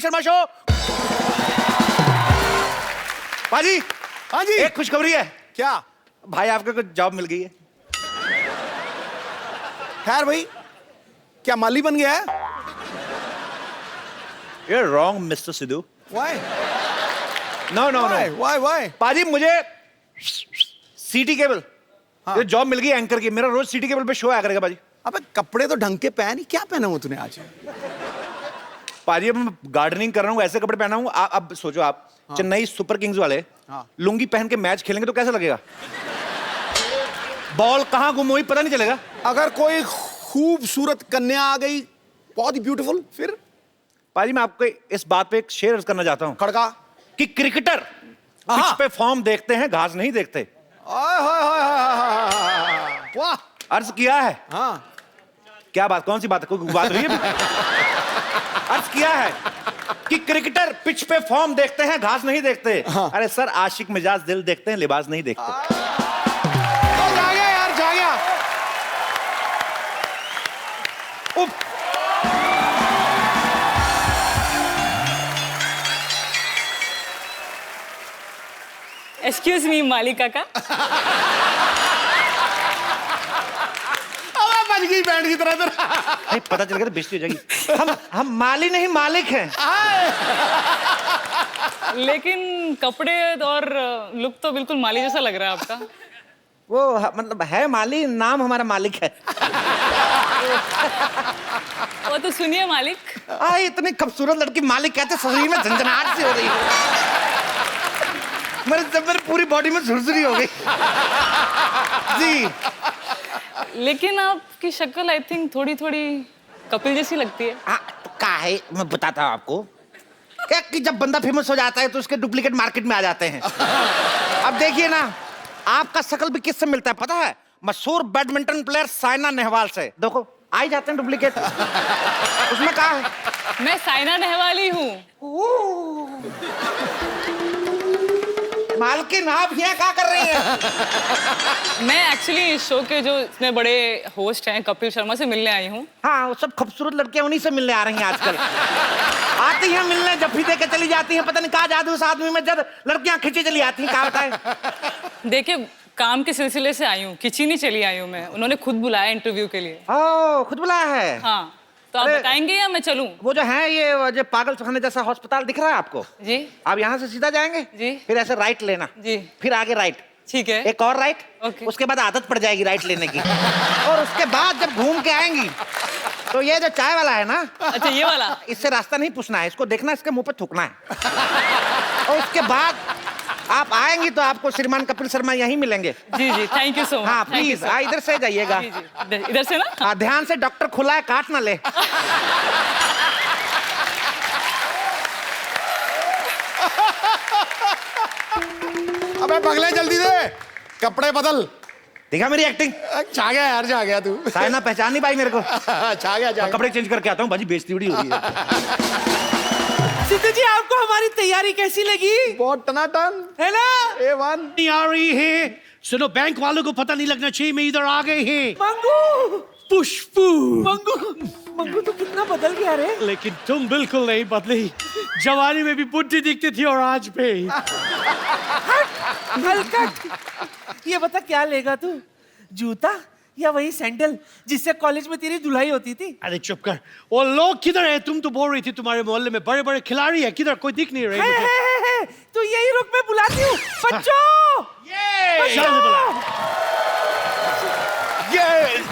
Sharma show. पाजी, हाँ जी। एक खुशखबरी है। क्या? भाई आपको कुछ जॉब मिल गई है। खैर भाई, क्या माली बन गया है? You're wrong, Mr. Sidhu. Why? No, no, Why? no. Why? पाजी मुझे सीटी केबल ये जॉब मिल गई एंकर की। मेरा रोज सीटी केबल पे शो आया करेगा पाजी। अबे कपड़े तो ढंग के पहन, क्या पहना हुआ तूने आज? पाजी अब मैं गार्डनिंग कर रहा हूँ, ऐसे कपड़े पहना हूँ। अब सोचो आप, चेन्नई सुपर किंग्स वाले लुंगी पहन के मैच खेलेंगे तो कैसा लगेगा? बॉल कहाँ गुम हुई पता नहीं चलेगा। अगर कोई खूबसूरत कन्या आ गई, बहुत ही ब्यूटीफुल, फिर? पाजी मैं आपको इस बात पे एक शेयर अर्ज करना चाहता हूँ खड़का कि क्रिकेटर पिच पे फॉर्म देखते हैं, घास नहीं देखते। वाह, अर्ज किया है। हाँ। क्या बात, कौन सी बात है? कोई बात रही है? अर्ज किया है कि क्रिकेटर पिच पे फॉर्म देखते हैं, घास नहीं देखते। अरे सर, आशिक मिजाज दिल देखते हैं, लिबास नहीं देखते। जा गया यार, जा गया। उफ। एक्सक्यूज मी मालिक काका। बज गई बैंड की तरह तरह। नहीं पता चल गया तो बेइज्जती हो जाएगी। हम माली नहीं मालिक हैं। लेकिन कपड़े और लुक तो बिल्कुल माली जैसा लग रहा है आपका। वो मतलब है माली, नाम हमारा मालिक है। वो तो सुनिए मालिक। इतनी खूबसूरत लड़की मालिक कहते, शरीर में झंझनाहट सी हो रही है। मेरे पूरी बॉडी में झुरझुरी हो गई जी। लेकिन आपकी शक्ल आई थिंक थोड़ी थोड़ी कपिल जैसी लगती है। तो क्या है, मैं बताता हूँ आपको क्या कि जब बंदा फेमस हो जाता है तो उसके डुप्लीकेट मार्केट में आ जाते हैं। अब देखिए ना, आपका शक्ल भी किससे मिलता है पता है? मशहूर बैडमिंटन प्लेयर साइना नेहवाल से। देखो आ ही जाते हैं डुप्लीकेट। उसमें कहा है? मैं साइना नेहवाल ही हूँ। मालकिन आप यहाँ क्या कर रही हैं? मैं एक्चुअली इस शो के जो इतने बड़े होस्ट हैं कपिल शर्मा से मिलने आई हूँ। हाँ, वो सब खूबसूरत लड़कियां उन्हीं से मिलने आ रही हैं आजकल। आती हैं मिलने, जफ्फी दे के चली जाती हैं। पता नहीं कहाँ जादू उस आदमी में, जब लड़कियां खिंची चली आती हैं। क्या बताएं? देखिए, काम के सिलसिले से आई हूँ, खिंची नहीं चली आई हूँ मैं। उन्होंने खुद बुलाया इंटरव्यू के लिए। ओह, खुद बुलाया है? हाँ, तो आप बताएंगे या मैं चलूं? वो जो है ये जो पागल खाने जैसा अस्पताल दिख रहा है आपको जी। आप यहाँ से सीधा जाएंगे जी। फिर ऐसे राइट लेना जी। फिर आगे राइट, ठीक है। एक और राइट। ओके। उसके बाद आदत पड़ जाएगी राइट लेने की। और उसके बाद जब घूम के आएंगी तो ये जो चाय वाला है ना, अच्छा ये वाला, इससे रास्ता नहीं पूछना है, इसको देखना, इसके मुंह पे थूकना है। और उसके बाद आप आएंगी तो आपको श्रीमान कपिल शर्मा यहीं मिलेंगे। जी जी, थैंक यू सो मच। हाँ प्लीज, इधर से जाइएगा। जी जी, इधर से ना। हाँ, ध्यान से, डॉक्टर खुला है, काट ना ले। अबे पगले जल्दी दे, कपड़े बदल। देखा मेरी एक्टिंग? छा गया यार, छा गया तू। साइना पहचान नहीं पाई मेरे को। छा गया। कपड़े चेंज करके आता हूँ बाजी, बेइज्जती बड़ी हो रही है। सिद्धू जी, आपको हमारी तैयारी कैसी लगी? बहुत टनाटन है ना? A1 नहीं आ रही है। सुनो, बैंक वालों को पता नहीं लगना चाहिए मैं इधर आ गए हैं। मंगू, पुष्पू। मंगू तो कितना बदल गया रे। लेकिन तुम बिल्कुल नहीं बदली। जवानी में भी बुढ़ी दिखती थी और आज भी। हलकट। ये बता क्या लेगा तू, जूता या वही सैंडल जिससे कॉलेज में तेरी धुलाई होती थी? अरे चुप कर। और लोग किधर है? तुम तो बोल रही थी तुम्हारे मोहल्ले में बड़े बड़े खिलाड़ी है, किधर कोई दिख नहीं रहे मुझे। है। तो यही रुक, मैं बुलाती हूँ। बच्चों, शाम बुला। ये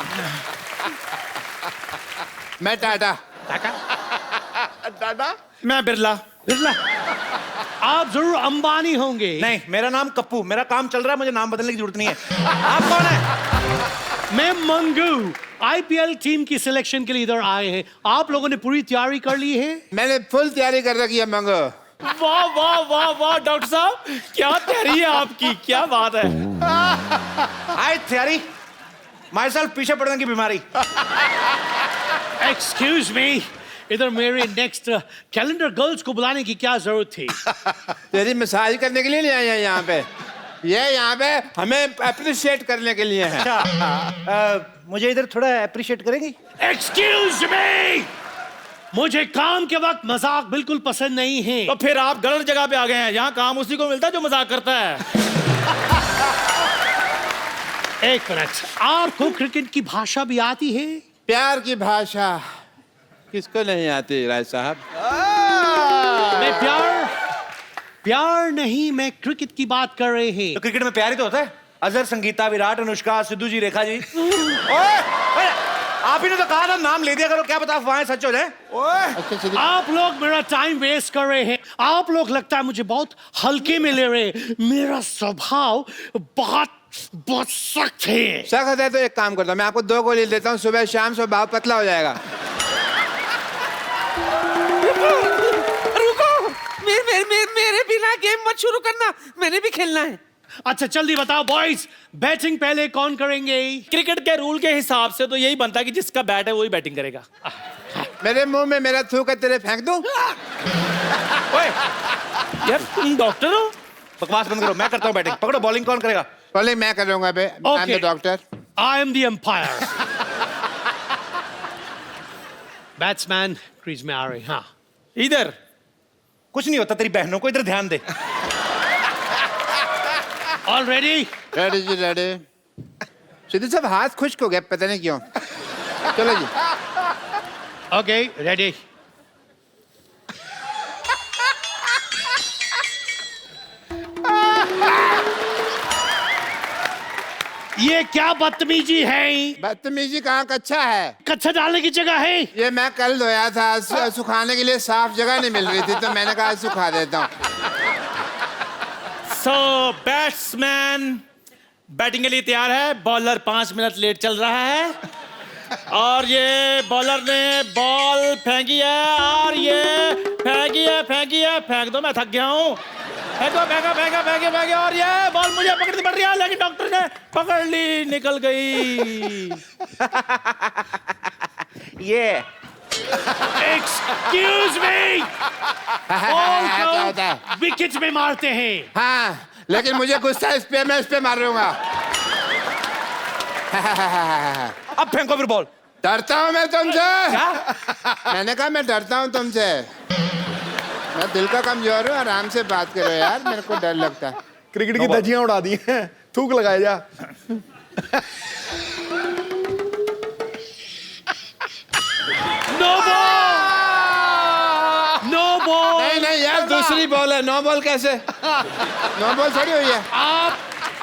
मैं टाटा। टाटा। मैं बिरला। बिरला, आप जरूर अंबानी होंगे। नहीं, मेरा नाम कप्पू, मेरा काम चल रहा है, मुझे नाम बदलने की जरूरत नहीं है। आप कौन है? मैं मंगू, आईपीएल टीम की सिलेक्शन के लिए इधर आए हैं। आप लोगों ने पूरी तैयारी कर ली है? मैंने फुल तैयारी कर रखी है मंगो। वाह वाह वाह वाह, डॉक्टर साहब क्या तैयारी है आपकी, क्या बात है। आई थियरी माई सेल्फ, पीछे पड़ने की बीमारी। एक्सक्यूज मी, इधर मेरे नेक्स्ट कैलेंडर गर्ल्स को बुलाने की क्या जरूरत थी? तेरी मसाज करने के लिए नहीं आए हैं यहाँ पे। ये यहाँ पे हमें अप्रिशिएट करने के लिए है। अच्छा, मुझे इधर थोड़ा अप्रिशिएट करेंगी? एक्सक्यूज मी, मुझे काम के वक्त मजाक बिल्कुल पसंद नहीं है। तो फिर आप गलत जगह पे आ गए हैं। यहाँ काम उसी को मिलता है जो मजाक करता है। एक मिनट, आपको क्रिकेट की भाषा भी आती है? प्यार की भाषा किसको नहीं आती राय साहब? मैं प्यार नहीं, मैं क्रिकेट की बात कर रहे हैं। तो क्रिकेट में प्यार ही तो होता है। अजहर, संगीता, विराट, अनुष्का, सिद्धू जी, रेखा जी। ओए, आप ही ने तो कहा था नाम ले दिया करो, क्या पता अफवाहें सच हो जाए। आप लोग मेरा टाइम वेस्ट कर रहे हैं। आप लोग लगता है मुझे बहुत हल्के में ले रहे हैं। मेरा स्वभाव बहुत सख्त है। सख्त है तो एक काम करता हूँ, मैं आपको 2 गोली देता हूँ, सुबह शाम स्वभाव पतला हो जाएगा। रुको, मेरे बिना गेम मत शुरू करना, मैंने भी खेलना है। अच्छा जल्दी बताओ बॉयज, बैटिंग पहले कौन करेंगे? क्रिकेट के रूल के हिसाब से तो यही बनता है कि जिसका बैट है वही बैटिंग करेगा। मेरे मुंह में मेरा थूक तेरे फेंक दूं? ओए, यार तुम डॉक्टर हो? बकवास बंद करो, मैं करता हूँ बैटिंग। पकड़ो, बॉलिंग कौन करेगा? बॉलिंग मैं कर लूंगा बे। I am the doctor. I am the umpire. Batsman crease में आ रहे हैं। हाँ, इधर कुछ नहीं होता, तेरी बहनों को इधर ध्यान दे। All ready? रेडी जी, रेडी। सिद्धू साहब हाथ खुश्क हो गया, पता नहीं क्यों। चलो जी। Okay, ready. ये क्या बदतमीजी है? बदतमीजी कहाँ, कच्चा है। कच्चा डालने की जगह है। ये मैं कल धोया था, सुखाने के लिए साफ जगह नहीं मिल रही थी, तो मैंने कहा सुखा देता हूँ। सो बैट्समैन बैटिंग के लिए तैयार है। बॉलर 5 मिनट लेट चल रहा है और ये बॉलर ने बॉल फेंकी है और ये फेंकी है। फेंक दो, मैं थक गया हूँ। फेंके और ये बॉल मुझे पकड़नी पड़ रही है, लेकिन डॉक्टर ने पकड़ ली, निकल गई। ये एक्सक्यूज मी, बॉल क्या होता है? को विकेट में मारते हैं। हाँ, लेकिन मुझे गुस्सा इस पे, मैं इस पे मारूंगा। अब फेंको फिर बॉल। डरता हूँ मैं तुमसे। मैंने कहा मैं डरता हूँ तुमसे। मैं दिल का कमजोर हूँ, आराम से बात करो यार, मेरे को डर लगता है। क्रिकेट की धज्जियां उड़ा दी हैं, थूक लगाए जा। No ball, no ball. नहीं यार, दूसरी बॉल है। नो बॉल कैसे? नो बॉल थोड़ी हुई है।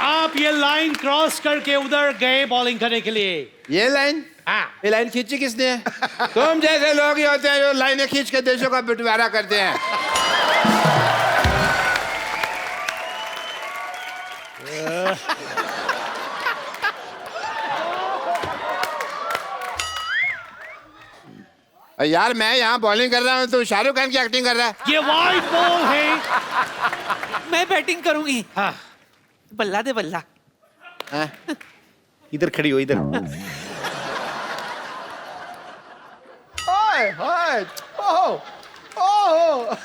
आप ये लाइन क्रॉस करके उधर गए बॉलिंग करने के लिए। ये लाइन? हाँ। ये लाइन खींची किसने है? तुम जैसे लोग ही होते हैं जो लाइनें खींच के देशों का बंटवारा करते हैं। यार मैं यहाँ बॉलिंग कर रहा हूँ, तू शाहरुख खान की एक्टिंग कर रहा है। ये वाइड बॉल है। मैं बैटिंग करूंगी। हाँ। बल्ला दे बल्ला। हाँ? इधर खड़ी हो, इधर। हाय हाय, ओह ओह।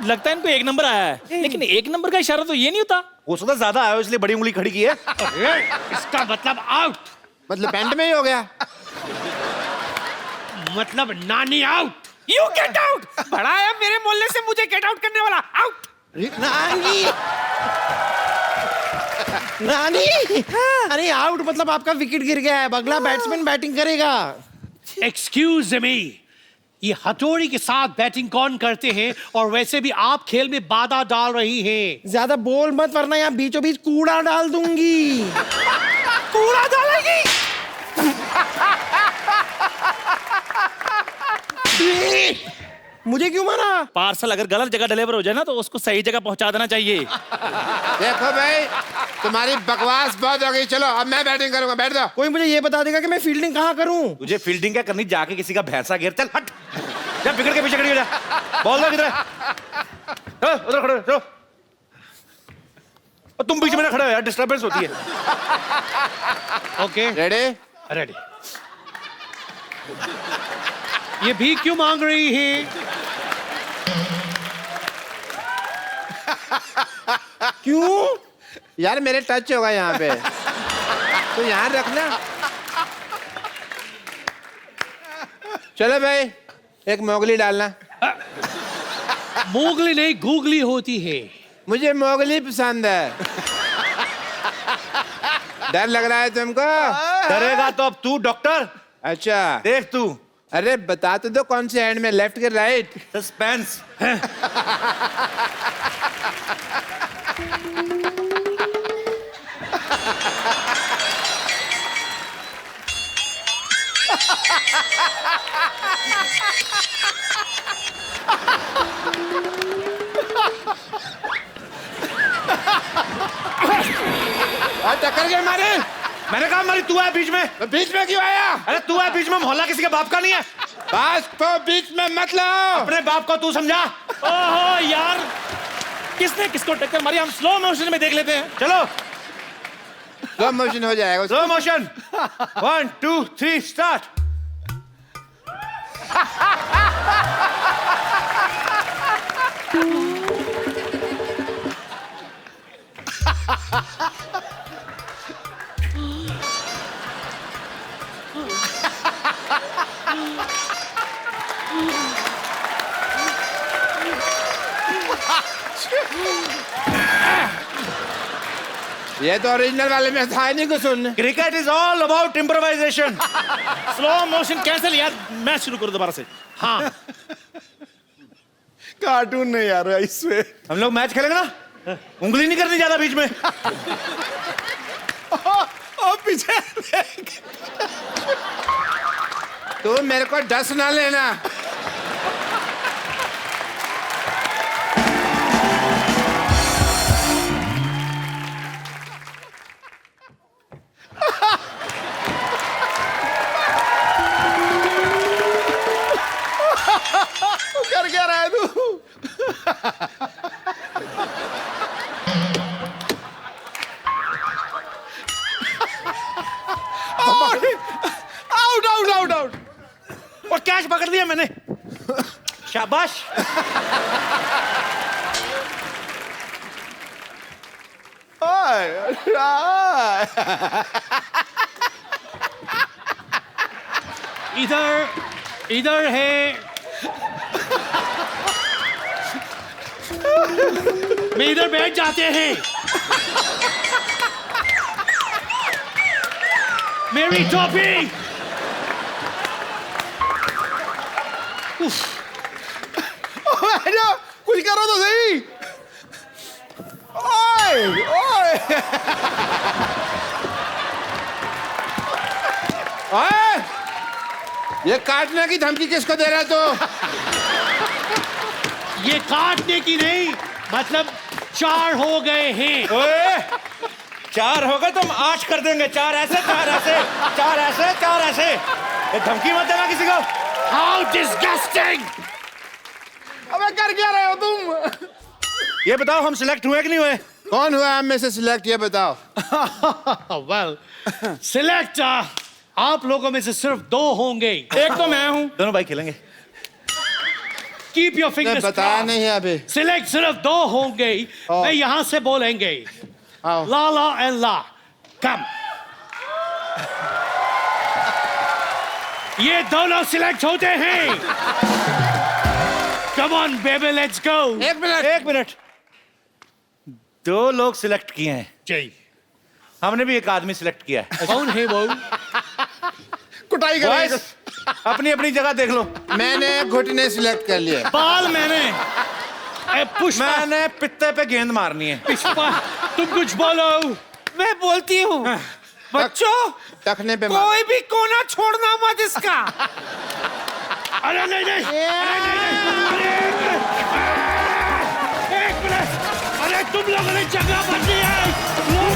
लगता है इनको 1 नंबर आया है, लेकिन 1 नंबर का इशारा तो ये नहीं होता। हो सकता ज्यादा आया हो इसलिए बड़ी उंगली खड़ी की है। इसका मतलब आउट। मतलब पैंट में ही हो गया। मतलब नानी आउट। You get out. बड़ा आया मेरे मोहल्ले से मुझे गेट आउट करने वाला। आउट। नानी, नानी। अरे आउट मतलब आपका विकेट गिर गया है, अगला बैट्समैन बैटिंग करेगा। एक्सक्यूज मी, ये हथौड़ी के साथ बैटिंग कौन करते हैं? और वैसे भी आप खेल में बाधा डाल रही हैं। ज्यादा बोल मत वरना यहाँ बीचों बीच कूड़ा डाल दूंगी। कूड़ा डालेगी? मुझे क्यों मारा? पार्सल अगर गलत जगह डिलीवर हो जाए ना तो उसको सही जगह पहुंचा देना चाहिए। देखो भाई, तुम्हारी बकवास बहुत हो गई। चलो अब मैं बैटिंग करूंगा, बैठ जाओ। कोई मुझे ये बता देगा कि मैं फील्डिंग कहाँ करूं? तुझे फील्डिंग क्या करनी, जाके किसी का भैंसा घेर। चल हट, जब विकेट के पीछे खड़ी हो जा। बॉल दो, किधर है? उधर खड़े हो, चलो। और तुम बीच में ना खड़े हो यार, डिस्टर्बेंस होती है। Okay, ready? रेडी। ये भी क्यों मांग रही है? क्यों? यार मेरे टच होगा यहाँ पे, तो यहाँ रखना। चलो भाई एक मोगली डालना। मोगली नहीं गूगली होती है। मुझे मोगली पसंद है। डर लग रहा है तुमको? डरेगा तो अब तू डॉक्टर। अच्छा देख तू। अरे बता तो दो कौन से एंड में, लेफ्ट के राइट? सस्पेंस। टक्कर के मारे। मैंने कहा मारी, तू है बीच में। तो बीच में क्यों आया? अरे तू है बीच में, मोहल्ला किसी के बाप का नहीं है। बास को बीच में मत लाओ। अपने बाप को तू समझा। ओहो यार, किसने किसको टक्कर मारी? हम स्लो मोशन में देख लेते हैं। चलो स्लो मोशन हो जाएगा। Slow motion. 1 2 3 स्टार्ट। ये तो ओरिजिनल वाले में था नहीं कुछ सुन। Cricket is all about improvisation. Slow motion cancel यार, मैच शुरू करो दोबारा से। हाँ कार्टून नहीं यार इसमें। हम लोग मैच खेलेंगे ना, उंगली नहीं करनी ज्यादा बीच में। ओ पीछे तू मेरे को डस ना लेना। कर क्या रहा है तू? Out out out out. और कैच पकड़ दिया मैंने। शाबाश। इधर इधर है। मैं इधर बैठ जाते हैं। मेरी टोपी। कुछ करो तो सही। ओए ओए ओए, ये काटने की धमकी किसको दे रहा तू? ये काटने की नहीं, मतलब 4 हो गए हैं। ओए 4 हो गए तो हम 8 कर देंगे। 4 ऐसे 4 ऐसे 4 ऐसे 4 ऐसे। ये धमकी मत देना किसी को। How disgusting! अबे कर क्या रहे हो तुम? ये बताओ हम सिलेक्ट हुए कि नहीं हुए? कौन हुआ हम में से सिलेक्ट, ये बताओ। well, select आप लोगों में से सिर्फ 2 होंगे। एक तो मैं हूं। दोनों भाई खेलेंगे। Keep your fingers बताया crossed. नहीं है अभी। सिलेक्ट सिर्फ 2 होंगे। मैं यहां से बोलेंगे आओ। ला एंड ला। कम। ये दोनों सिलेक्ट होते हैं। Come on baby, let's go. एक मिनट। 2 लोग सिलेक्ट किए हैं। जी। हमने भी एक आदमी सिलेक्ट किया है। कौन है वो? कुटाई करेंगे। Boys, अपनी अपनी जगह देख लो। मैंने घुटने सिलेक्ट कर लिए। बाल मैंने। पुष्पा, मैंने पित्ते पे गेंद मारनी है। पुष्पा, तुम कुछ बोलो। मैं बोलती हूँ बच्चों, टखने पे मार। कोई भी कोना छोड़ना मत इसका। अरे नहीं नहीं, अरे नहीं नहीं, अरे एक मिनट, अरे तुम लोगों ने जगह बदली है। लोग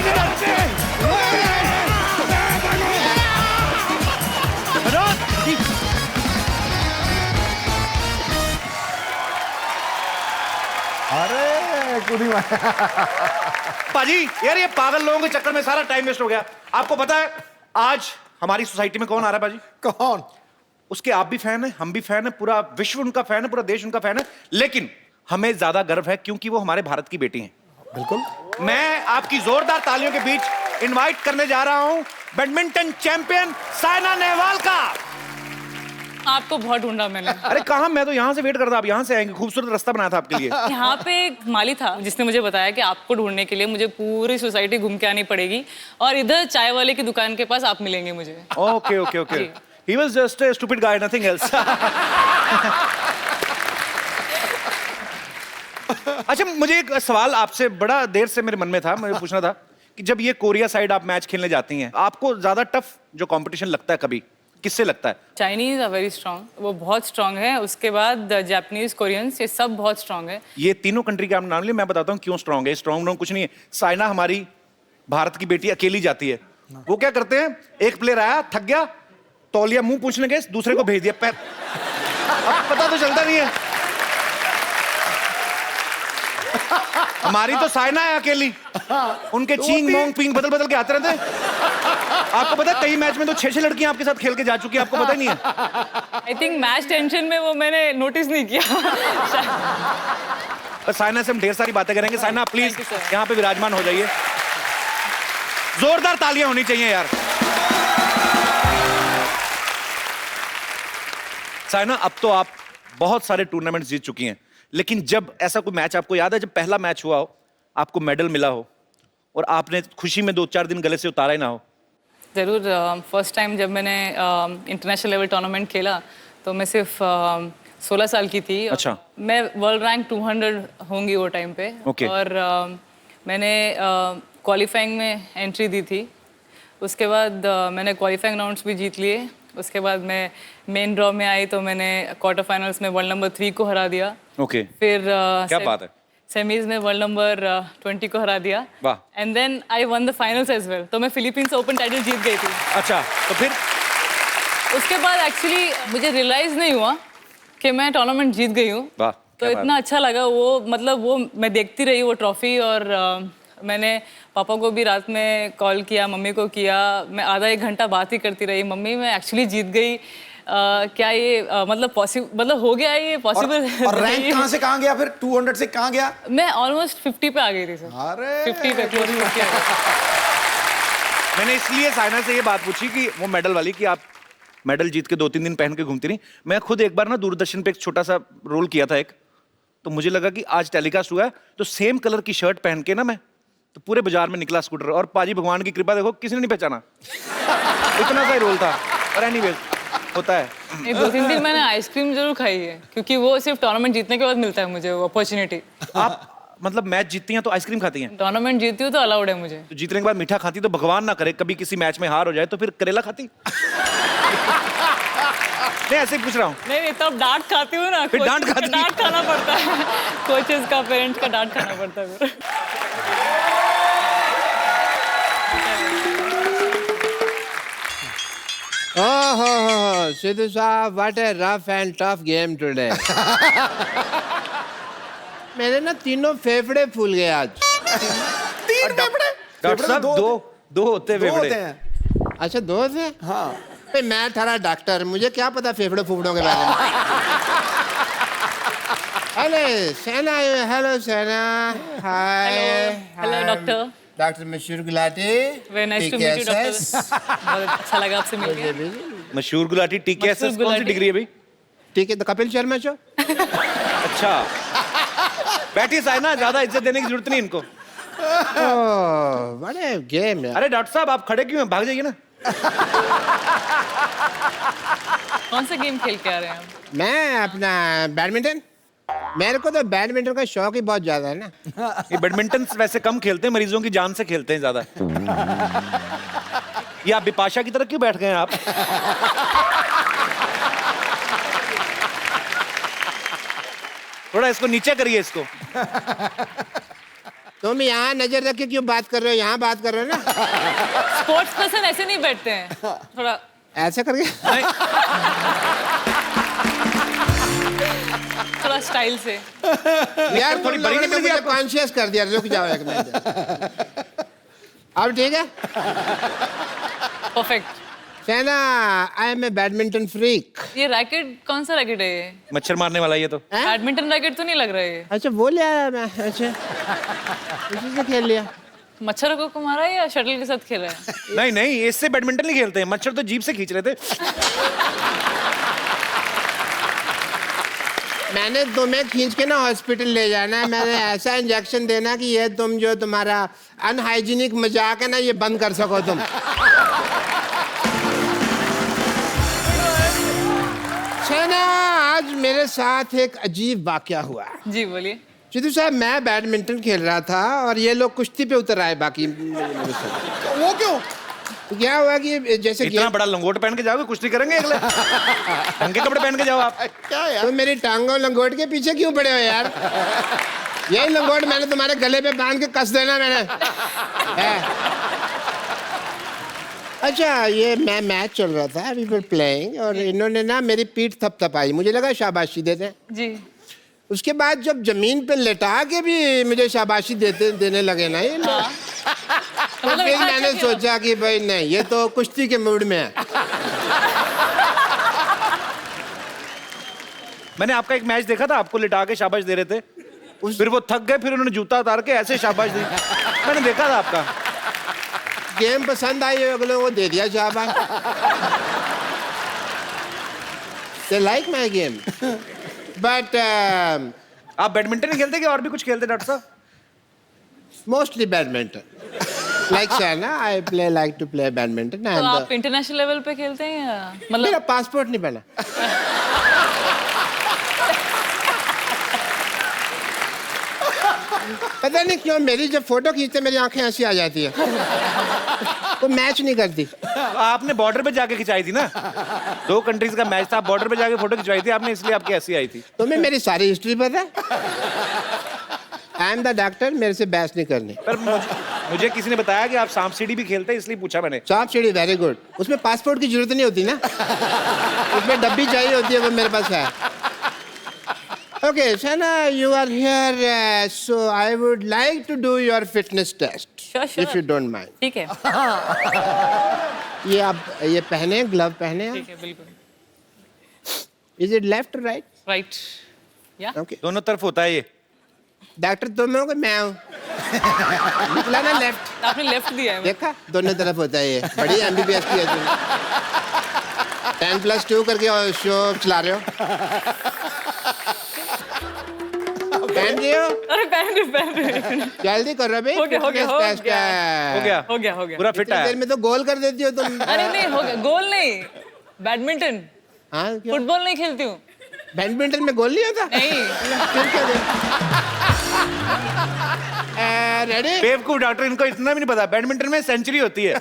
अरे कुड़ी पाजी यार, ये पागल लोगों के चक्कर में सारा टाइम वेस्ट हो गया। आपको पता है आज हमारी सोसाइटी में कौन आ रहा है पाजी? कौन? उसके आप भी फैन है, हम भी फैन है, पूरा विश्व उनका फैन है, पूरा देश उनका फैन है। लेकिन हमें ज्यादा गर्व है क्योंकि वो हमारे भारत की बेटी हैं। बिल्कुल। मैं आपकी जोरदार तालियों के बीच इनवाइट करने जा रहा हूं बैडमिंटन चैंपियन साइना नेहवाल का। आपको बहुत ढूंढा मैंने। अरे कहाँ, मैं तो यहाँ से वेट करता, आप यहाँ से आएंगे, खूबसूरत रास्ता बनाया था आपके लिए। यहाँ पे एक माली था जिसने मुझे बताया कि आपको ढूंढने के लिए मुझे पूरी सोसाइटी घूम के आनी पड़ेगी और इधर चाय वाले की दुकान के पास आप मिलेंगे मुझे। Okay okay okay, he was just a stupid guy, nothing else. अच्छा, मुझे एक सवाल आपसे बड़ा देर से मेरे मन में था, मुझे पूछना था कि जब ये कोरिया साइड आप मैच खेलने जाती हैं, आपको ज्यादा टफ जो कंपटीशन लगता है कभी, किससे लगता है? चाइनीज आर वेरी स्ट्रांग, वो बहुत स्ट्रांग है। उसके बाद जापानीज, कोरियंस, ये सब बहुत स्ट्रांग है। ये तीनों कंट्री के आप नाम लिए, मैं बताता हूँ क्यों स्ट्रांग है। स्ट्रांग कुछ नहीं है, साइना हमारी भारत की बेटी अकेली जाती है, वो क्या करते हैं, एक प्लेयर आया थक गया, तौलिया मुंह पूछने गए, दूसरे को भेज दिया पैर। अब पता तो चलता नहीं है। हमारी तो साइना है अकेली, उनके चींग मोंग पिंग बदल बदल के आते रहते हैं। आपको पता है कई मैच में तो 6-6 लड़कियां आपके साथ खेल के जा चुकी है, आपको पता ही नहीं है। आई थिंक मैच टेंशन में वो मैंने नोटिस नहीं किया। साइना से हम ढेर सारी बातें करेंगे। Saina please Thank you, sir. यहाँ पे विराजमान हो जाइए, जोरदार तालियां होनी चाहिए यार। साइना, अब तो आप बहुत सारे टूर्नामेंट्स जीत चुकी हैं, लेकिन जब ऐसा कोई मैच आपको याद है जब पहला मैच हुआ हो, आपको मेडल मिला हो और आपने खुशी में 2-4 दिन गले से उतारा ही ना हो? ज़रूर। फर्स्ट टाइम जब मैंने इंटरनेशनल लेवल टूर्नामेंट खेला तो मैं सिर्फ 16 साल की थी। अच्छा। मैं वर्ल्ड रैंक 200 होंगी वो टाइम पे। Okay. और मैंने क्वालिफाइंग में एंट्री दी थी। उसके बाद मैंने क्वालिफाइंग राउंड्स भी जीत लिए। उसके बाद मैं मेन ड्रॉ में आई तो मैंने क्वार्टर फाइनल्स में वर्ल्ड नंबर 3 को हरा दिया। ओके, फिर क्या बात है। सेमीज में वर्ल्ड नंबर 20 को हरा दिया। वाह। And then I won the finals as well. तो मैं फिलीपींस ओपन टाइटल जीत गई थी। अच्छा, तो फिर उसके बाद एक्चुअली मुझे रियलाइज नहीं हुआ कि मैं टूर्नामेंट जीत गई हूँ। वाह, तो इतना अच्छा लगा वो, मतलब वो मैं देखती रही वो ट्रॉफी। और मैंने पापा को भी रात में कॉल किया, मम्मी को किया। मैं आधा 1 घंटा बात ही करती रही, मम्मी मैं एक्चुअली जीत गई। क्या ये मतलब पॉसिबल, मतलब हो गया ये पॉसिबल? और रैंक कहाँ से कहाँ गया फिर? 200 से कहाँ गया? मैं ऑलमोस्ट 50 पे आ गई थी सर। अरे 50 पे क्लोज 50 आ गई। मैंने इसलिए साइना से ये बात पूछी कि वो मेडल वाली, कि आप मेडल जीत के 2-3 दिन पहन के घूमती रही। मैं खुद एक बार ना दूरदर्शन पे एक छोटा सा रोल किया था एक, तो मुझे लगा कि आज टेलीकास्ट हुआ है तो सेम कलर की शर्ट पहन के ना मैं तो पूरे बाजार में निकला स्कूटर, और पाजी भगवान की कृपा देखो किसी ने नहीं पहचाना। इतना सा ही रोल था। और एनीवेज होता है। 2-3 दिन मैंने आइसक्रीम जरूर खाई है, क्योंकि वो सिर्फ टूर्नामेंट जीतने के बाद मिलता है मुझे वो अपॉर्चुनिटी। आप मतलब मैच जीतती हैं तो आइसक्रीम खाती हैं? टूर्नामेंट जीतती हूँ तो अलाउड है मुझे। तो जीतने के बाद मीठा खाती, तो भगवान ना करे कभी किसी मैच में हार हो जाए तो फिर करेला खाती? नहीं, ऐसे ही पूछ रहा हूँ। नहीं, तब डांट खाती हूँ ना। फिर डांट खाती? डांट खाना पड़ता है, कोचेस का, पेरेंट्स का डांट खाना पड़ता है फिर। Oh, Sidhu साहब, what a rough and tough game today. मेरे ना तीनों फेफड़े फूल गए आज। 3 फेफड़े? डॉक्टर साहब, दो होते हैं दो फेफड़े। होते हैं। अच्छा, 2 से? हाँ। भाई मैं थारा डॉक्टर, मुझे क्या पता फेफड़े फूफड़ों के बारे में। हेलो सेना, हेलो सेना, हाय। Hello doctor. Doctor Mashoor Gulati. Very nice to meet you doctor. बहुत अच्छा लगा आपसे मिलकर। मशहूर गुलाटी TKSS कौन सी गुलाटी। डिग्री है भाई? ठीक है, तो कपिल शर्मा शो। अच्छा, बैठिए साइना, ज्यादा इज्जत देने की जरूरत नहीं इनको। बड़े गेम है। अरे डॉक्टर साहब, आप खड़े क्यों हैं? भाग जाइए ना। कौन सा गेम खेल के आ रहे हैं आप? मैं अपना बैडमिंटन, मेरे को तो बैडमिंटन का शौक ही बहुत ज्यादा है ना। ये बैडमिंटन वैसे कम खेलते हैं, मरीजों की जान से खेलते हैं ज्यादा। ये आप बिपाशा की तरह क्यों बैठ गए हैं आप? थोड़ा इसको नीचे करिए इसको। तुम यहाँ नजर रख के क्यों बात कर रहे हो? यहाँ बात कर रहे हो ना। स्पोर्ट्स पर्सन ऐसे नहीं बैठते हैं, थोड़ा ऐसे करके। थोड़ा स्टाइल से। यार थोड़ी बड़ी नहीं मिल गई आपको? कॉन्शियस कर दिया, रुक जाओ एक मिनट। अब ठीक है? Perfect. Saina, I am a badminton freak. ये रैकेट कौन सा रैकेट है ये? मच्छर मारने वाला ये तो। बैडमिंटन रैकेट तो नहीं लग रहा है ये। अच्छा, वो ले आया मैं। अच्छा, इसी से खेल लिया। मच्छर को मारा है या शटल के साथ खेला है? नहीं नहीं, इससे बैडमिंटन नहीं खेलते हैं, मच्छर तो जीभ से खींच रहे थे। मैंने तुम्हें खींच के ना हॉस्पिटल ले जाना है। मैंने ऐसा इंजेक्शन देना कि ये तुम जो तुम्हारा अनहाइजीनिक मजाक है ना ये बंद कर सको तुम। शहना, आज मेरे साथ एक अजीब वाकया हुआ। जी बोलिए। चित्तू साहब, मैं बैडमिंटन खेल रहा था और ये लोग कुश्ती पे उतर आए बाकी मेरे साथ। वो क्यों? तो क्या हुआ कि जैसे इतना बड़ा लंगोट पहन के जाओगे, कुश्ती करेंगे अगले? ढंग के कपड़े पहन के जाओ आप। क्या यार? तो मेरी टांगों लंगोट के पीछे क्यों पड़े हो यार? यही लंगोट मैंने तुम्हारे गले पे बांध के कस देना मैंने है। अच्छा, ये मैं मैच चल रहा था, वी वर प्लेइंग, और इन्होंने ना मेरी पीठ थपथपाई, मुझे लगा शाबाशी देते हैं। जी। उसके बाद जब जमीन पे लेटा के भी मुझे शाबाशी देने लगे ना ये लोग, तो मतलब फिर इतना मैंने अच्छा सोचा कि भाई नहीं, ये तो कुश्ती के मूड में है। मैंने आपका एक मैच देखा था, आपको लिटा के शाबाश दे रहे थे, फिर वो थक गए, फिर उन्होंने जूता उतार के ऐसे शाबाश दी। मैंने देखा था आपका। गेम पसंद आई अगले को दे दिया शाबाश। They like my game, but आप बैडमिंटन ही खेलते कि और भी कुछ खेलते डॉक्टर साहब? mostly badminton. Like Shana, I like to play badminton. तो आप इंटरनेशनल लेवल पे खेलते हैं या मतलब? मेरा पासपोर्ट नहीं बना। पता नहीं क्यों मेरी जब फोटो खींचते मेरी आंखें ऐसी आ जाती है, तो मैच नहीं करती। आपने बॉर्डर पे जाके खिंचाई थी ना, 2 कंट्रीज का मैच था, बॉर्डर पे जाके फोटो खिंचवाई थी आपने, इसलिए आपकी ऐसी आई थी। तुम्हें मेरी सारी हिस्ट्री पता है? आई एम द डॉक्टर, मेरे से बहस नहीं करनी। पर मुझे किसी ने बताया कि आप सांप सीढ़ी भी खेलते हैं, इसलिए पूछा मैंने। सांप सीढ़ी वेरी गुड, उसमें पासपोर्ट की जरूरत नहीं होती ना, उसमें डब्बी चाहिए होती है, वो मेरे पास है। Okay, Shana, you are here, so I would like to do your fitness test, Sure. if you don't mind. ठीक है। ये आप ये पहने, ग्लव पहने। ठीक है, बिल्कुल। Is it left or right? Right. या? Okay. दोनों तरफ होता है ये। डॉक्टर तुम हो कि मैं हूँ? निकला ना लेफ्ट। आपने लेफ्ट दिया है। देखा, दोनों तरफ होता है ये। बड़ी MBBS की है तुम। 10+2 करके और शो चला रहे हो। पहन रही हो? अरे पहन रहे। जल्दी करो भाई। हो गया, हो गया, हो fitness test गया। है। हो गया पूरा फिट इतनी देर है। में तो गोल कर देती हो तुम। अरे नहीं हो गया, गोल नहीं, बैडमिंटन, हाँ, क्यों? फुटबॉल नहीं खेलती हूँ। बैडमिंटन में गोल नहीं होता? नहीं। फिर क्या रेडी? बेवकूफ डॉक्टर, इनको इतना भी नहीं पता, बैडमिंटन में सेंचुरी होती है।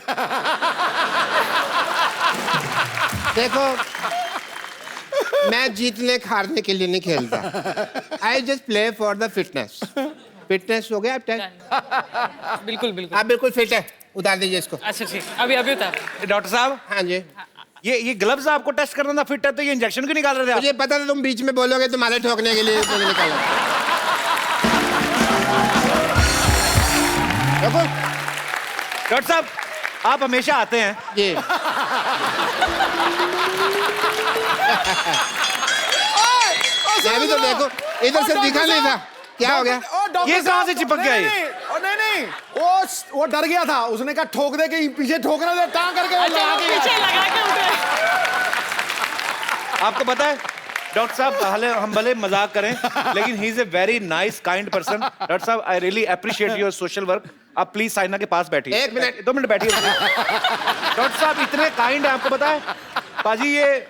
देखो, मैं जीतने हारने के लिए नहीं खेलता। I just play for the fitness. Fitness हो गया अब? बिल्कुल बिल्कुल। आप बिल्कुल फिट है, उतार दीजिए इसको। अच्छा ठीक, अभी अभी उतार। डॉक्टर साहब, हाँ जी। ये ग्लव्स आपको टेस्ट करना था फिट है, तो ये इंजेक्शन क्यों निकाल रहे थे आप? मुझे पता था तुम बीच में बोलोगे, तुम्हारे ठोकने के लिए मैंने निकाला। देखो डॉक्टर साहब, आप हमेशा आते हैं। जी। मैं भी तो देखो, इधर से दिखा नहीं था, क्या हो गया? ये कहाँ से चिपक गया ये? नहीं, वो डर गया था, उसने कहा ठोक दे के पीछे ठोकना था, टांग करके वो अच्छा लगा वो दिया। पीछे लगा के उठे। आपको पता है डॉक्टर साहब, हम भले मजाक करें, लेकिन he is a very nice kind person. Doctor साहब, I really appreciate your social work. आप प्लीज साइना के पास बैठिए। 1 मिनट। 2 मिनट बैठिए। डॉक्टर साहब इतने काइंड है, आपको पता है पाजी ये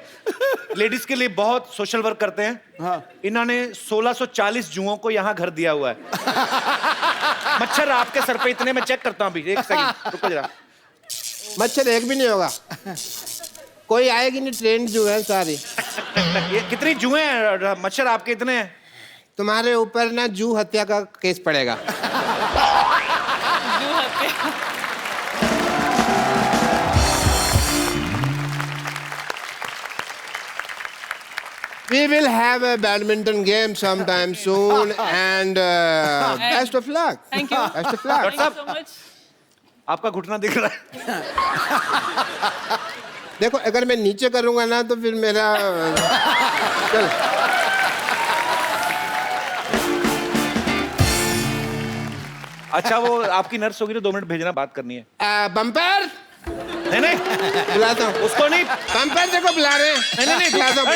लेडीज के लिए बहुत सोशल वर्क करते हैं। हाँ। इन्होंने 1640 जुओं को यहाँ घर दिया हुआ है। मच्छर आपके सर पे इतने, मैं चेक करता हूँ अभी, 1 सेकंड रुको जरा। मच्छर एक भी नहीं होगा, कोई आएगी नहीं, ट्रेन जो है सारी। ये कितनी जुएं हैं मच्छर आपके इतने हैं? तुम्हारे ऊपर ना जू हत्या का केस पड़ेगा। We will have a badminton game sometime soon, and best of luck. Thank you. Best of luck. Thank you so much. आपका घुटना दिख रहा है। देखो, अगर मैं नीचे करूंगा ना तो फिर मेरा चल। अच्छा, वो आपकी नर्स होगी तो 2 मिनट भेजना, बात करनी है। बम्पर नहीं बुलाता हूँ उसको नहीं। बम्पर देखो बुला रहे हैं। नहीं बुलाता हूँ।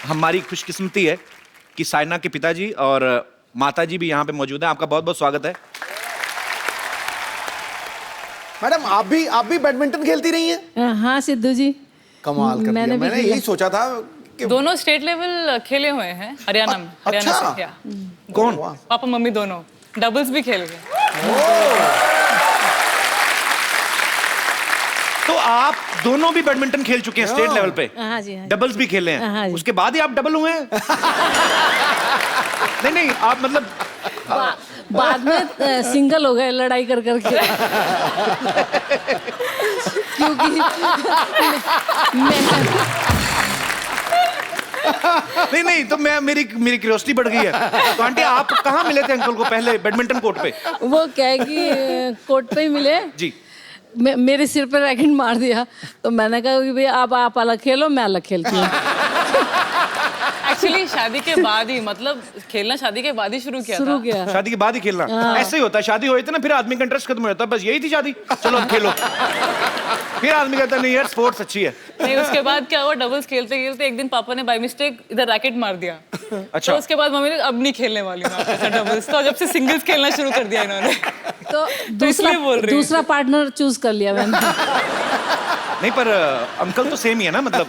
हमारी खुशकिस्मती है कि साइना के पिताजी और माताजी भी यहाँ पे मौजूद हैं। आपका बहुत बहुत स्वागत है। मैडम आप भी बैडमिंटन खेलती रही हैं? हाँ सिद्धू जी, कमाल कर दिया। मैंने यही सोचा था कि दोनों स्टेट लेवल खेले हुए हैं हरियाणा में। हरियाणा अच्छा। से, या। कौन? पापा मम्मी दोनों डबल्स भी खेल गए। तो आप दोनों भी बैडमिंटन खेल चुके हैं स्टेट लेवल पे? हाँ जी, हाँ जी। डबल्स भी खेले हाँ हैं? जी। उसके बाद ही आप डबल हुए हैं? नहीं आप मतलब बाद में सिंगल हो गए लड़ाई कर करके। क्योंकि नहीं तो मैं मेरी क्यूरियोसिटी बढ़ गई है। तो आंटी आप कहाँ मिले थे अंकल को पहले बैडमिंटन कोर्ट पे? वो क्या है कि कोर्ट पे ही मिले जी। मेरे सिर पे रैकेट मार दिया, तो मैंने कहा कि भाई आप अलग खेलो, मैं अलग खेलती हूँ। एक्चुअली शादी के बाद ही, मतलब खेलना शादी के बाद ही शुरू किया था। शादी के बाद ही खेलना? ऐसे ही होता है, शादी होती है ना फिर आदमी का इंटरेस्ट खत्म हो जाता है। बस यही थी शादी, चलो अब खेलो। फिर आदमी कहता है नहीं यार स्पोर्ट्स अच्छी है। नहीं, उसके बाद क्या हुआ, डबल्स खेलते खेलते एक दिन पापा ने बाय मिस्टेक इधर रैकेट मार दिया। अच्छा। तो उसके बाद मम्मी ने अब नहीं खेलने वाली मैं आपके साथ डबल्स, तो जब से सिंगल्स खेलना शुरू कर दिया इन्होंने। तो इसलिए बोल रही हूँ। दूसरा पार्टनर चूज कर लिया मैंने। नहीं पर अंकल तो सेम ही है ना, मतलब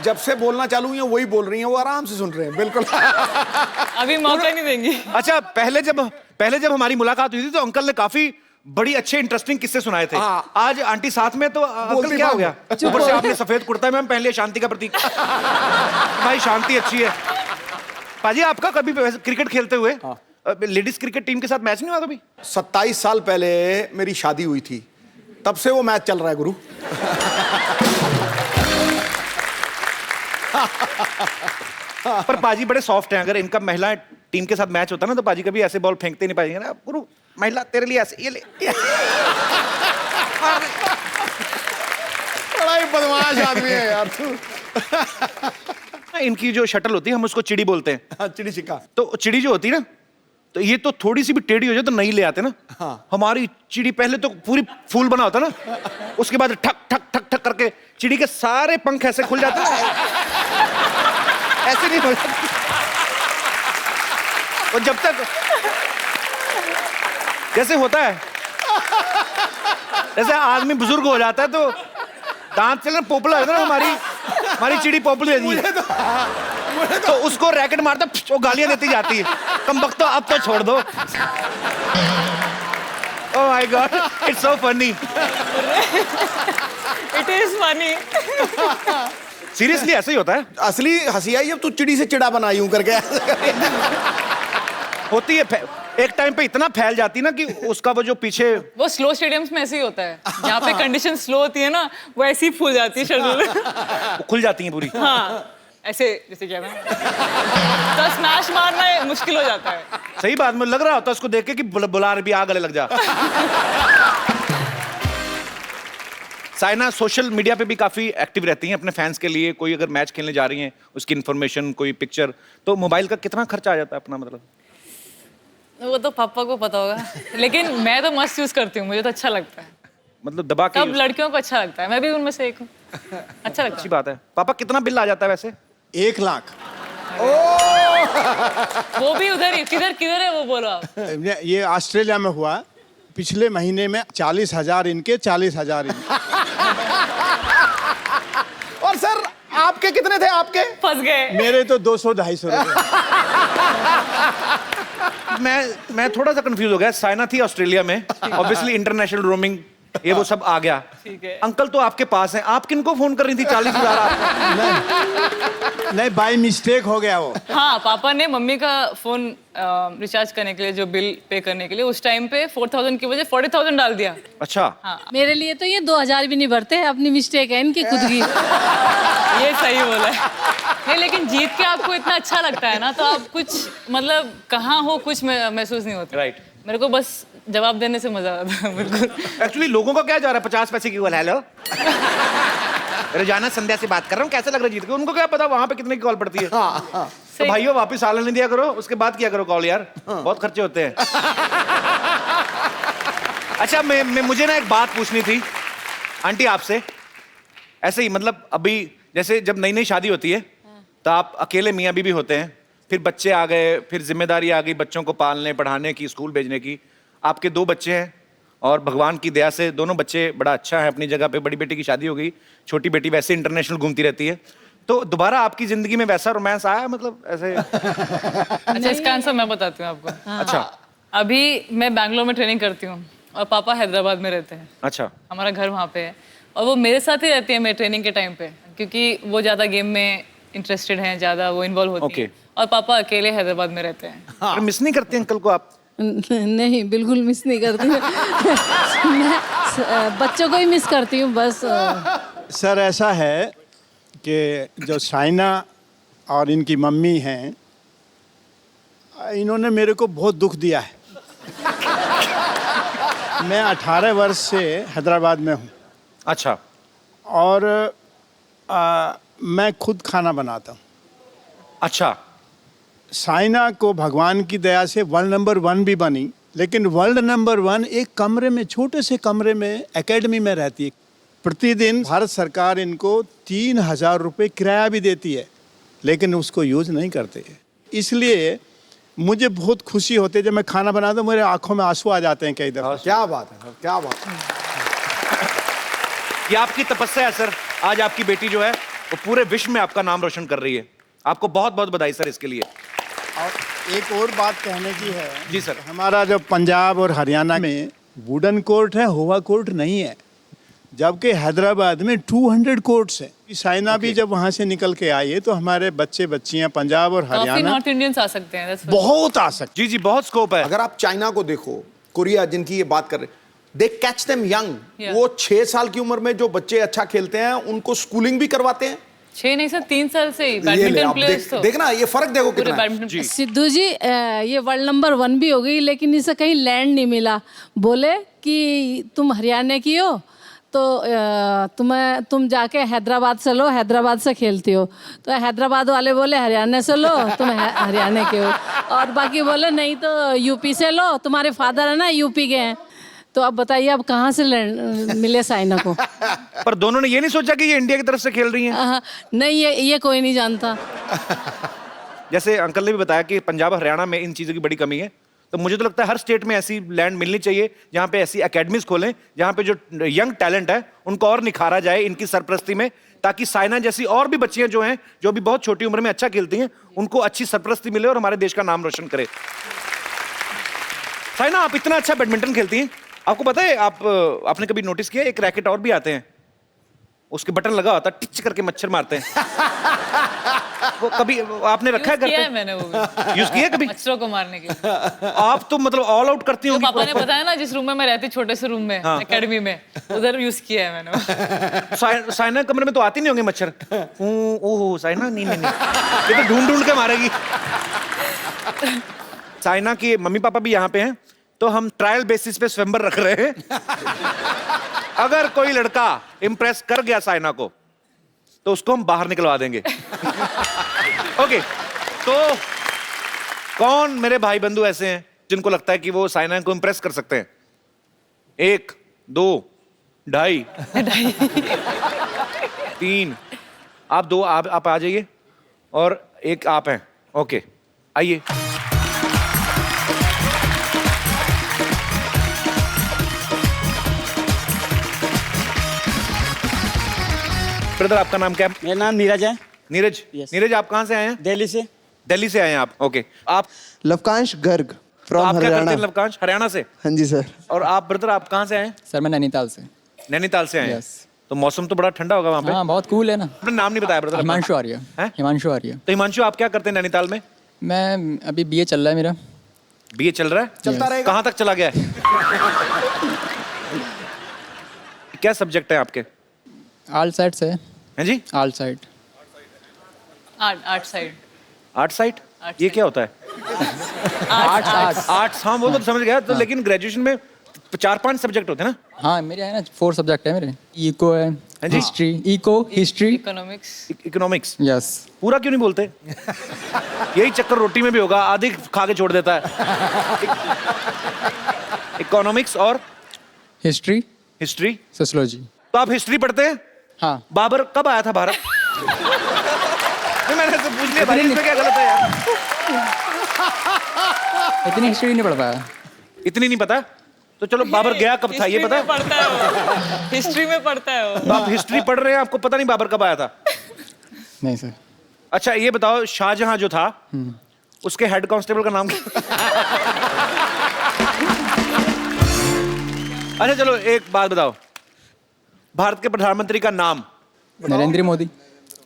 जब से बोलना चालू हुई हैं वही बोल रही हैं, वो आराम से सुन रहे हैं बिल्कुल। अभी मौका नहीं देंगी। अच्छा पहले जब हमारी मुलाकात हुई थी तो अंकल ने काफी बड़ी अच्छे इंटरेस्टिंग किस्से सुनाए थे। हाँ। आज आंटी साथ में तो अंकल क्या हो गया? ऊपर से आपने सफेद कुर्ता मैम पहन लिया, शांति का प्रतीक। भाई शांति अच्छी है। पाजी आपका कभी क्रिकेट खेलते हुए लेडीज क्रिकेट टीम के साथ मैच नहीं हुआ कभी? 27 साल पहले मेरी शादी हुई थी, तब से वो मैच चल रहा है गुरु। पर पाजी बड़े सॉफ्ट हैं। अगर इनका महिला टीम के साथ मैच होता ना तो पाजी कभी ऐसे बॉल फेंकते नहीं पाएंगे ना। गुरु महिला तेरे लिए ऐसे ये ले। बड़ा ही बदमाश आदमी है यार तू। इनकी जो शटल होती है हम उसको चिड़ी बोलते हैं। चिड़ी छिक्का। तो चिड़ी जो होती है ना, तो ये तो थोड़ी सी भी टेढ़ी हो जाए तो नहीं ले आते ना। हाँ। हमारी चिड़ी पहले तो पूरी फूल बना होता ना, उसके बाद ठक ठक ठक ठक करके चिड़ी के सारे पंख ऐसे खुल जाते हैं। ऐसे नहीं हो जाते। और जब तक जैसे होता है, जैसे आदमी बुजुर्ग हो जाता है तो दांत चलना पोपला होता है ना, हमारी चिड़ी पोपली है तो उसको रैकेट मारता वो गालियां देती जाती है। कम वक्त तो अब तो छोड़ दो। Oh my God, it's so funny. It is funny. Seriously ऐसे ही होता है। असली हंसी आई जब तू चिड़ी से चिड़ा बना यूं करके। होती है, एक टाइम पे इतना फैल जाती ना कि उसका वो जो पीछे वो स्लो स्टेडियम्स में ऐसे ही होता है, जहाँ पे कंडीशन स्लो होती है ना, वो ऐसे ही फूल जाती है शटल। खुल जाती है पूरी। हाँ ऐसे जैसे क्या ना, तो स्मैश मारना मुश्किल हो जाता है। सही बात में लग रहा होता है उसको देख के कि बुलार भी आ गले लग जा। साइना सोशल मीडिया पे भी काफी एक्टिव रहती हैं अपने फैंस के लिए। कोई अगर मैच खेलने जा रही हैं उसकी इन्फॉर्मेशन, कोई पिक्चर, तो मोबाइल का कितना खर्चा आ जाता है अपना? मतलब वो तो पापा को पता होगा, लेकिन मैं तो मस्त यूज करती हूँ, मुझे तो अच्छा लगता है। मतलब दबा के सब लड़कियों को अच्छा लगता है, मैं भी उनमें से एक हूँ। अच्छा लगता अच्छी बात है। पापा कितना बिल आ जाता है वैसे? 1 लाख। है। वो भी उधर ही, किधर किधर है वो बोलो आप। ये ऑस्ट्रेलिया में हुआ पिछले महीने में। 40,000 इनके, 40,000 इनके। और सर आपके कितने थे? आपके फंस गए। मेरे तो 200-250 रुपए। मैं थोड़ा सा कंफ्यूज हो गया। साइना थी ऑस्ट्रेलिया में, ऑब्वियसली इंटरनेशनल रोमिंग ये वो सब आ गया। ठीक है। अंकल तो आपके पास हैं, आप किनको फोन कर रही थी? 40,000 नहीं, बाय मिस्टेक हो गया वो। हाँ, पापा ने मम्मी का फोन रिचार्ज करने के लिए, जो बिल पे करने के लिए, उस टाइम पे 4,000 की वजह 40,000 डाल दिया। अच्छा। हाँ। मेरे लिए तो ये 2,000 भी नहीं भरते, अपनी मिस्टेक है इनकी खुद की। ये सही बोला है। नहीं, लेकिन जीत के आपको इतना अच्छा लगता है ना, तो आप कुछ मतलब कहाँ हो कुछ महसूस नहीं होता। राइट। मेरे को बस जवाब देने से मजा आता है। बिल्कुल। एक्चुअली लोगों का क्या जा रहा है 50 पैसे की कॉल? हेलो रोजाना संध्या से बात कर रहा हूँ, कैसे लग रहा है जीत के? उनको क्या पता वहां पे कितने की कॉल पड़ती है। तो भाइयों वापस आने नहीं दिया करो, उसके बाद किया करो कॉल यार। बहुत खर्चे होते हैं। अच्छा मुझे ना एक बात पूछनी थी आंटी आपसे। ऐसे ही मतलब अभी जैसे जब नई नई शादी होती है तो आप अकेले मियाँ बीवी होते हैं, फिर बच्चे आ गए, फिर जिम्मेदारी आ गई बच्चों को पालने पढ़ाने की, स्कूल भेजने की। आपके 2 बच्चे हैं और भगवान की दया से दोनों बच्चे बड़ा अच्छा है अपनी जगह पे। बड़ी बेटी की शादी हो गई, छोटी बेटी वैसे इंटरनेशनल घूमती रहती है। तो दोबारा आपकी जिंदगी में वैसा रोमांस आया, मतलब ऐसे? अच्छा, इसका आंसर मैं बताती हूँ आपको। अच्छा। अभी मैं बैंगलोर में ट्रेनिंग करती हूँ और पापा हैदराबाद में रहते हैं। अच्छा। हमारा घर वहाँ पे है और वो मेरे साथ ही रहती है मेरे ट्रेनिंग के टाइम पे, क्योंकि वो ज़्यादा गेम में इंटरेस्टेड हैं, ज़्यादा वो इन्वॉल्व होती है। और पापा अकेले हैदराबाद में रहते हैं। मिस नहीं करते अंकल को आप? नहीं, बिल्कुल मिस नहीं करती मैं बच्चों को ही मिस करती हूँ बस। सर ऐसा है कि जो साइना और इनकी मम्मी हैं, इन्होंने मेरे को बहुत दुख दिया है। मैं 18 वर्ष से हैदराबाद में हूँ। अच्छा। और मैं खुद खाना बनाता हूँ। अच्छा। साइना को भगवान की दया से वर्ल्ड नंबर 1 भी बनी, लेकिन वर्ल्ड नंबर 1 एक कमरे में, छोटे से कमरे में एकेडमी में रहती है। प्रतिदिन भारत सरकार इनको 3,000 रुपये किराया भी देती है, लेकिन उसको यूज़ नहीं करते। इसलिए मुझे बहुत खुशी होती है जब मैं खाना बनाता हूँ, मेरे आंखों में आंसू आ जाते हैं कई दफ़ा। क्या बात है, क्या बात है। ये आपकी तपस्या है सर। आज आपकी बेटी जो है वो पूरे विश्व में आपका नाम रोशन कर रही है। आपको बहुत बहुत बधाई सर इसके लिए। और एक और बात कहने की है। जी सर। हमारा जो पंजाब और हरियाणा में वुडन कोर्ट है, हुआ कोर्ट नहीं है, जबकि हैदराबाद में 200 कोर्ट्स हैं। साइना भी जब वहाँ से निकल के आई है तो हमारे बच्चे बच्चियाँ पंजाब और हरियाणा नॉर्थ इंडियंस आ सकते हैं, बहुत आ सकते। जी जी, बहुत स्कोप है। अगर आप चाइना को देखो, कोरिया जिनकी ये बात कर रहे, दे कैच देम यंग। वो 6 साल की उम्र में जो बच्चे अच्छा खेलते हैं उनको स्कूलिंग भी करवाते हैं। 6 नहीं सर, 3 साल से ही ये ले, बैडमिंटन आप प्लेयर्स। देखना ये फर्क देखो कितना है। बैडमिंटन। सिद्धू जी, ये वर्ल्ड नंबर 1 भी हो गई, लेकिन इसे कहीं लैंड नहीं मिला। बोले कि तुम हरियाणा की हो तो तुम जाके हैदराबाद से लो, हैदराबाद से खेलती हो। तो हैदराबाद वाले बोले हरियाणा से लो, तुम हरियाणा के हो। और बाकी बोले नहीं तो यूपी से लो, तुम्हारे फादर है ना यूपी के हैं। तो अब बताइए अब कहाँ से मिले साइना को? पर दोनों ने ये नहीं सोचा कि ये इंडिया की तरफ से खेल रही हैं? नहीं, ये कोई नहीं जानता। जैसे अंकल ने भी बताया कि पंजाब हरियाणा में इन चीज़ों की बड़ी कमी है, तो मुझे तो लगता है हर स्टेट में ऐसी लैंड मिलनी चाहिए जहाँ पे ऐसी एकेडमीज खोलें जहाँ पे जो यंग टैलेंट है उनको और निखारा जाए इनकी सरपरस्ती में, ताकि साइना जैसी और भी बच्चियां जो हैं जो अभी बहुत छोटी उम्र में अच्छा खेलती हैं उनको अच्छी सरपरस्ती मिले और हमारे देश का नाम रोशन करे। साइना, आप इतना अच्छा बैडमिंटन खेलती हैं, आपको पता है आपने कभी नोटिस किया एक रैकेट और भी आते हैं, उसके बटन लगा होता है, टिच करके मच्छर मारते हैं। वो कभी आपने रखा है घर पे? मैंने वो भी यूज किया कभी मच्छरों को मारने के लिए। आप तो मतलब ऑल आउट करती होंगी। पापा ने बताया ना जिस रूम में मैं रहती, छोटे से रूम में एकेडमी में, उधर यूज किया है मैंने। साइना कमरे में तो आती नहीं होंगे मच्छर? ओह साइना, नहीं नहीं नहीं, ये तो ढूंढ ढूंढ के मारेगी। साइना के मम्मी पापा भी यहाँ पे हैं, तो हम ट्रायल बेसिस पे स्वयंवर रख रहे हैं। अगर कोई लड़का इंप्रेस कर गया साइना को तो उसको हम बाहर निकलवा देंगे। ओके, तो कौन मेरे भाई बंधु ऐसे हैं जिनको लगता है कि वो साइना को इंप्रेस कर सकते हैं? 1 2 2.5 3। आप 2 आप आ जाइए और 1 आप हैं। ओके, आइए। ब्रदर, आपका नाम क्या है? मेरा नाम नीरज है। नीरज? नीरज, आप कहाँ से आए हैं? दिल्ली से। दिल्ली से आए हैं आप? ओके। आप? लवकांश गर्ग फ्रॉम आप क्या करते हरियाणा। हैं? लवकांश, हरियाणा से? हाँ जी सर। और आप ब्रदर, आप कहाँ से आए हैं? सर मैं नैनीताल से। नैनीताल से आए हैं? तो मौसम तो बड़ा ठंडा होगा वहाँ पे। हाँ, बहुत कूल है ना। अपना नाम नहीं बताया ब्रदर। हिमांशु आर्य। हिमांशु आर्य। तो हिमांशु, आप क्या करते हैं नैनीताल में? मैं अभी BA चल रहा है मेरा। BA चल रहा है? चलता रहेगा। कहाँ तक चला गया है? क्या सब्जेक्ट है आपके? आर्ट साइड से। हैं जी? Art side. Art side. Art side? ये क्या होता है? आर्ट्स। हाँ, वो तो समझ गया। तो लेकिन ग्रेजुएशन में 4-5 सब्जेक्ट होते हैं ना? हाँ, मेरे है ना 4 सब्जेक्ट है मेरे। इको है, history, eco, history, economics. Yes. पूरा क्यों नहीं बोलते? यही चक्कर रोटी में भी होगा, आधी खा के छोड़ देता है। इकोनॉमिक्स और हिस्ट्री, हिस्ट्री, सोशियोलॉजी। तो आप हिस्ट्री पढ़ते हैं? हाँ। बाबर कब आया था भारत? नहीं, मैंने तो पूछ लिया भाई, इसमें क्या गलत है यार? इतनी हिस्ट्री नहीं पढ़ पाया। इतनी नहीं पता? तो चलो बाबर गया कब था ये पता है? पढ़ता है वो, हिस्ट्री में पढ़ता है वो। तो आप हिस्ट्री पढ़ रहे हैं, आपको पता नहीं बाबर कब आया था? नहीं सर। अच्छा ये बताओ, शाहजहां जो था उसके हेड कांस्टेबल का नाम क्या? अच्छा चलो एक बात बताओ, भारत के प्रधानमंत्री का नाम? नरेंद्र मोदी,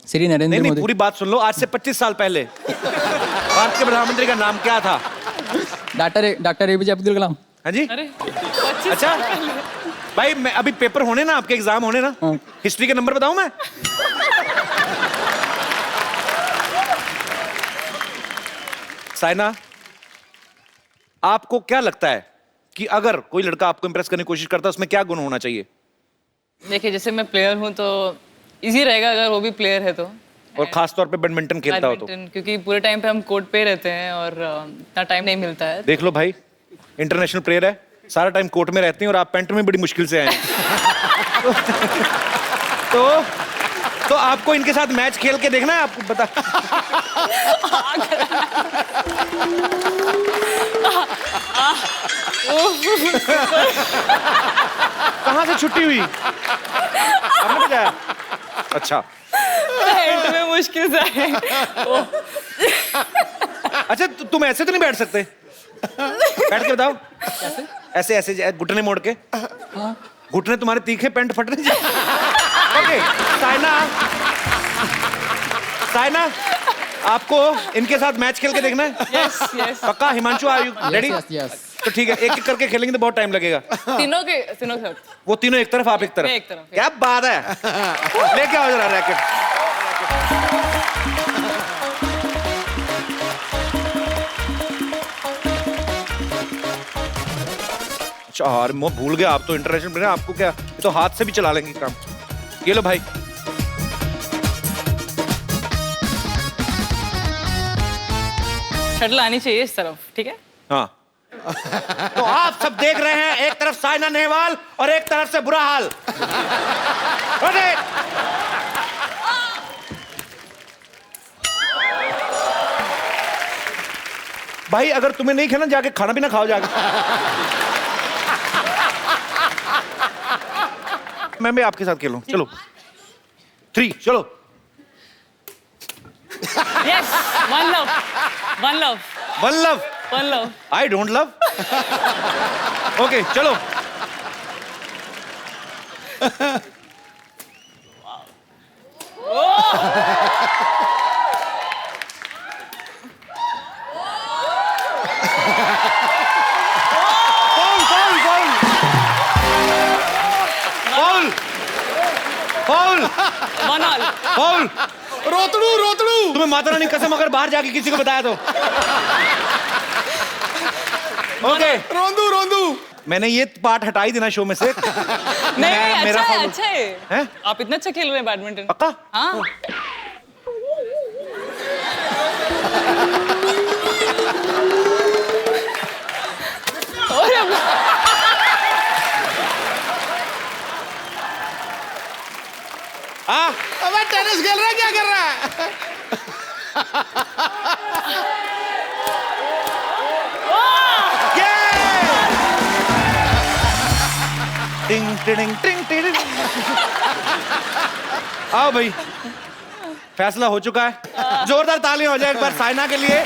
श्री नरेंद्र नहीं मोदी। पूरी बात सुन लो, आज से 25 साल पहले भारत के प्रधानमंत्री का नाम क्या था? Doctor APJ Abdul Kalam. हाँ जी? अरे अच्छा भाई, मैं अभी पेपर होने ना, आपके एग्जाम होने ना, हिस्ट्री के नंबर बताऊं मैं? साइना, आपको क्या लगता है कि अगर कोई लड़का आपको इंप्रेस करने की कोशिश करता है, उसमें क्या गुण होना चाहिए? देखिए, जैसे मैं प्लेयर हूँ तो इजी रहेगा अगर वो भी प्लेयर है तो। और खास तौर पे बैडमिंटन खेलता हो तो? बैडमिंटन, क्योंकि पूरे टाइम पे हम कोर्ट पे रहते हैं और इतना टाइम नहीं मिलता है। देख लो भाई, इंटरनेशनल प्लेयर है, सारा टाइम कोर्ट में रहते हैं और आप पेंट में बड़ी मुश्किल से आए हैं। तो आपको इनके साथ मैच खेल के देखना है, आपको बता। कहाँ से छुट्टी हुई? आपने बताया? अच्छा पेंट में मुश्किल से आए। अच्छा तुम ऐसे तो नहीं बैठ सकते? बैठ के बताओ। ऐसे ऐसे घुटने मोड़ के। घुटने तुम्हारे तीखे, पेंट फट रही। ओके साइना, आपको इनके साथ मैच खेल के देखना है? Yes yes. पक्का? Himanshu are you ready? Yes. तो ठीक है, एक एक करके खेलेंगे तो बहुत टाइम लगेगा। तीनों के साथ। वो तीनों एक तरफ, आप एक तरफ। मैं एक तरफ। क्या बात है। लेके आओ जरा रैकेट। अच्छा यार, मैं भूल गया, आप तो इंटरनेशनल प्लेयर, आपको क्या, ये तो हाथ से भी चला लेंगे काम। ये लो भाई। शटल आनी चाहिए इस तरफ, ठीक है? हाँ। तो आप सब देख रहे हैं, एक तरफ साइना नेहवाल और एक तरफ से बुरा हाल। भाई अगर तुम्हें नहीं खेलना, जाके खाना पीना खाओ जाके। मैं भी आपके साथ खेलूं, चलो 3 चलो। Yes, one love. I don't love. Okay चलो। फाउल। रोतड़ू। तुम्हें माता रानी कसम अगर बाहर जाके किसी को बताया तो। ओके। रोंदू। मैंने ये पार्ट हटाई देना शो में से। नहीं, अच्छा है। आप इतना अच्छा खेल रहे हैं बैडमिंटन। पक्का? हाँ। अब टेनिस खेल रहा है, क्या कर रहा है? टिंग टिंग टिंग टिंग। आओ भाई, फैसला हो चुका है। जोरदार तालियां हो जाए एक बार साइना के लिए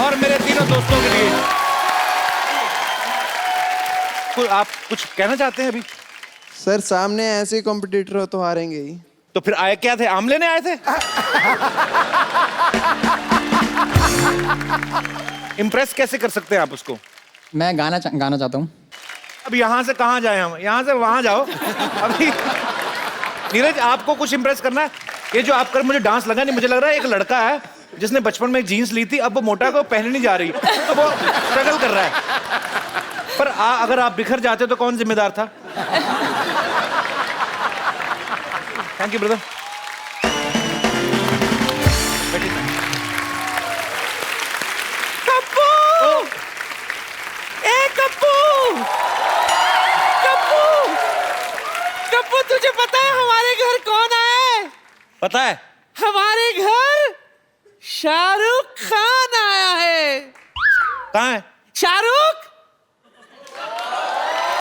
और मेरे तीनों दोस्तों के लिए। आप कुछ कहना चाहते हैं अभी? सर सामने ऐसे कॉम्पिटिटर हो तो हारेंगे ही। तो फिर आए क्या थे? आम लेने आए थे? इम्प्रेस कैसे कर सकते हैं आप उसको? मैं गाना चाहता हूँ। अब यहाँ से कहाँ जाए हम? यहाँ से वहाँ जाओ। अभी नीरज, आपको कुछ इम्प्रेस करना है? ये जो आप कर, मुझे डांस लगा नहीं, मुझे लग रहा है एक लड़का है जिसने बचपन में जीन्स ली थी, अब वो मोटा को पहने नहीं जा रही, तो वो स्ट्रगल कर रहा है। पर अगर आप बिखर जाते तो कौन जिम्मेदार था? Thank you brother. Kappu! Kappu, तुझे पता है हमारे घर कौन आया है? पता है? हमारे घर शाहरुख खान आया है। कहाँ है? शाहरुख